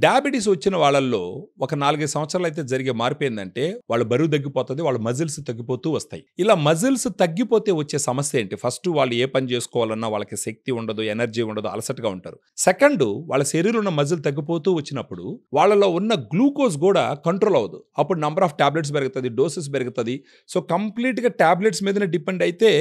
Diabetes వచ్చిన వాళ్ళల్లో ఒక 4-5 సంవత్సరాలు జరిగే మార్పు ఏందంటే వాళ్ళ బరువు తగ్గిపోతుంది, వాళ్ళ మజిల్స్ తగ్గిపోతూ వస్తాయి. ఇలా మజిల్స్ తగ్గిపోతే వచ్చే సమస్య ఏంటి? ఫస్ట్ వాళ్ళు ఏ పని చేసుకోవాలన్నా వాళ్ళకి శక్తి ఉండదు, ఎనర్జీ ఉండదు, అలసటగా ఉంటారు. సెకండ్, వాళ్ళ శరీరంలో ఉన్న మజిల్ తగ్గిపోతూ వచ్చినప్పుడు వాళ్ళలో ఉన్న గ్లూకోజ్ కూడా కంట్రోల్ అవ్వదు. అప్పుడు నంబర్ ఆఫ్ టాబ్లెట్స్ పెరుగుతుంది, డోసెస్ పెరుగుతుంది. సో కంప్లీట్గా టాబ్లెట్స్ మీదనే డిపెండ్ అయితే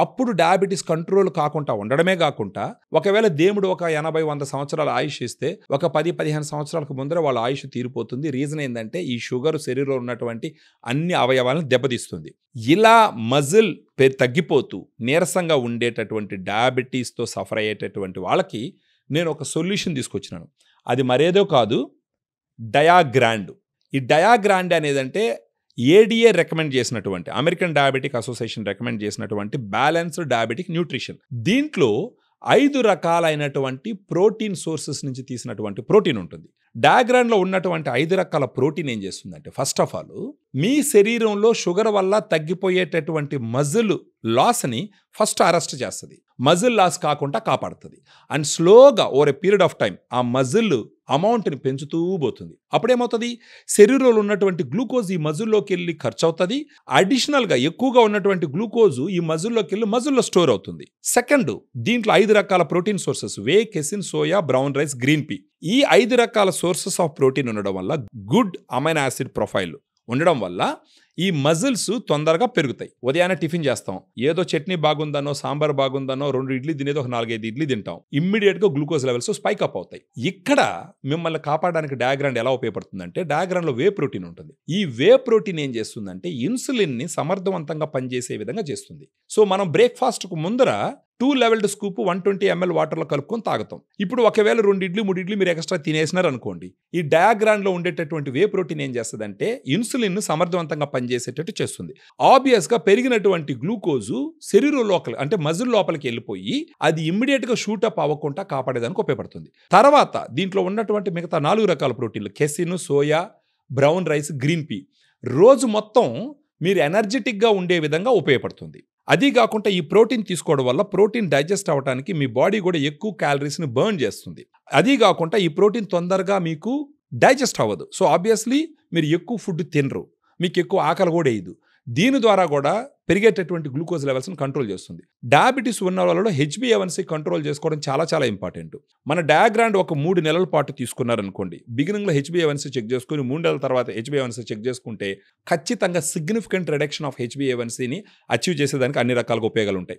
అప్పుడు డయాబెటీస్ కంట్రోల్ కాకుండా ఉండడమే కాకుండా, ఒకవేళ దేవుడు ఒక 80-100 సంవత్సరాల ఆయుష్ ఇస్తే ఒక 10-15 సంవత్సరాలకు ముందర వాళ్ళ ఆయుష్ తీరిపోతుంది. రీజన్ ఏంటంటే ఈ షుగర్ శరీరంలో ఉన్నటువంటి అన్ని అవయవాలను దెబ్బతీస్తుంది. ఇలా మజిల్ తగ్గిపోతూ నీరసంగా ఉండేటటువంటి డయాబెటీస్తో సఫర్ అయ్యేటటువంటి వాళ్ళకి నేను ఒక సొల్యూషన్ తీసుకొచ్చినాను. అది మరేదో కాదు, డయాగ్రాండ్. ఈ డయాగ్రాండ్ అనేదంటే ఏడిఏ రికమెండ్ చేసినటువంటి, అమెరికన్ డయాబెటిక్ అసోసియేషన్ రికమెండ్ చేసినటువంటి బ్యాలెన్స్డ్ డయాబెటిక్ న్యూట్రిషన్. దీంట్లో 5 రకాలైనటువంటి ప్రోటీన్ సోర్సెస్ నుంచి తీసినటువంటి ప్రోటీన్ ఉంటుంది. డయాగ్రామ్లో ఉన్నటువంటి 5 రకాల ప్రోటీన్ ఏం చేస్తుందంటే, ఫస్ట్ ఆఫ్ ఆల్ మీ శరీరంలో షుగర్ వల్ల తగ్గిపోయేటటువంటి మజిల్ లాస్ని ఫస్ట్ అరెస్ట్ చేస్తుంది, మజిల్ లాస్ కాకుండా కాపాడుతుంది. అండ్ స్లోగా over a period of time ఆ మజిల్ అమౌంట్ని పెంచుతూ పోతుంది. అప్పుడేమవుతుంది, శరీరంలో ఉన్నటువంటి గ్లూకోజ్ ఈ మజిల్లోకి వెళ్ళి ఖర్చు అవుతుంది. అడిషనల్గా ఎక్కువగా ఉన్నటువంటి గ్లూకోజ్ ఈ మజిల్లోకి వెళ్ళి మజిల్లో స్టోర్ అవుతుంది. సెకండ్, దీంట్లో 5 రకాల protein sources, whey, casein, soy, brown rice, green pea. ఈ 5 రకాల సోర్సెస్ ఆఫ్ ప్రోటీన్ ఉండడం వల్ల, గుడ్ అమైనో యాసిడ్ ప్రొఫైల్ ఉండడం వల్ల ఈ మజిల్స్ తొందరగా పెరుగుతాయి. ఉదయాన్నే టిఫిన్ చేస్తాం, ఏదో చట్నీ బాగుందనో, సాంబార్ బాగుందనో 2 ఇడ్లీ తినేది ఒక 4-5 ఇడ్లీ తింటాం, ఇమ్మీడియట్గా గ్లూకోజ్ లెవెల్స్ స్పైక్ అప్ అవుతాయి. ఇక్కడ మిమ్మల్ని కాపాడడానికి డయాగ్రామ్ ఎలా ఉపయోగపడుతుందంటే, డయాగ్రామ్లో వే ప్రోటీన్ ఉంటుంది. ఈ వే ప్రోటీన్ ఏం చేస్తుందంటే ఇన్సులిన్ని సమర్థవంతంగా పనిచేసే విధంగా చేస్తుంది. సో మనం బ్రేక్ఫాస్ట్కు ముందర 2 లెవెల్డ్ స్కూప్ 120 ml వాటర్లో కలుపుకొని తాగుతాం. ఇప్పుడు ఒకవేళ 2 ఇడ్లీ 3 ఇడ్లీ మీరు ఎక్స్ట్రా తినేసినారు అనుకోండి, ఈ డయాగ్రామ్లో ఉండేటటువంటి వే ప్రోటీన్ ఏం చేస్తుందంటే ఇన్సులిన్ సమర్థవంతంగా పనిచేసేటట్టు చేస్తుంది. ఆబ్వియస్గా పెరిగినటువంటి గ్లూకోజు శరీరం లోపల అంటే మజిల్ లోపలికి వెళ్ళిపోయి అది ఇమ్మీడియట్గా షూటప్ అవ్వకుండా కాపాడేదానికి ఉపయోగపడుతుంది. తర్వాత దీంట్లో ఉన్నటువంటి మిగతా 4 రకాల ప్రోటీన్లు, casein, soy, brown rice, green P, రోజు మొత్తం మీరు ఎనర్జెటిక్గా ఉండే విధంగా ఉపయోగపడుతుంది. అది కాకుండా ఈ ప్రోటీన్ తీసుకోవడం వల్ల ప్రోటీన్ డైజెస్ట్ అవ్వడానికి మీ బాడీ కూడా ఎక్కువ క్యాలరీస్ని బర్న్ చేస్తుంది. అది కాకుండా ఈ ప్రోటీన్ తొందరగా మీకు డైజెస్ట్ అవ్వదు. సో ఆబ్వియస్లీ మీరు ఎక్కువ ఫుడ్ తినరు, మీకు ఎక్కువ ఆకలి కూడా వేయదు. దీని ద్వారా కూడా పెరిగేటటువంటి గ్లూకోజ్ లెవెల్స్ని కంట్రోల్ చేస్తుంది. డయాబెటీస్ ఉన్న వాళ్ళలో HbA1c కంట్రోల్ చేసుకోవడం చాలా చాలా ఇంపార్టెంట్. మన డయాగ్రామ్ ఒక 3 నెలల పాటు తీసుకున్నారనుకోండి, బిగినింగ్లో HbA1c చెక్ చేసుకుని 3 నెలల తర్వాత HbA1c చెక్ చేసుకుంటే ఖచ్చితంగా సిగ్నిఫికెంట్ రిడక్షన్ ఆఫ్ HbA1cని అచీవ్ చేసేదానికి అన్ని రకాలుగా ఉపయోగాలు ఉంటాయి.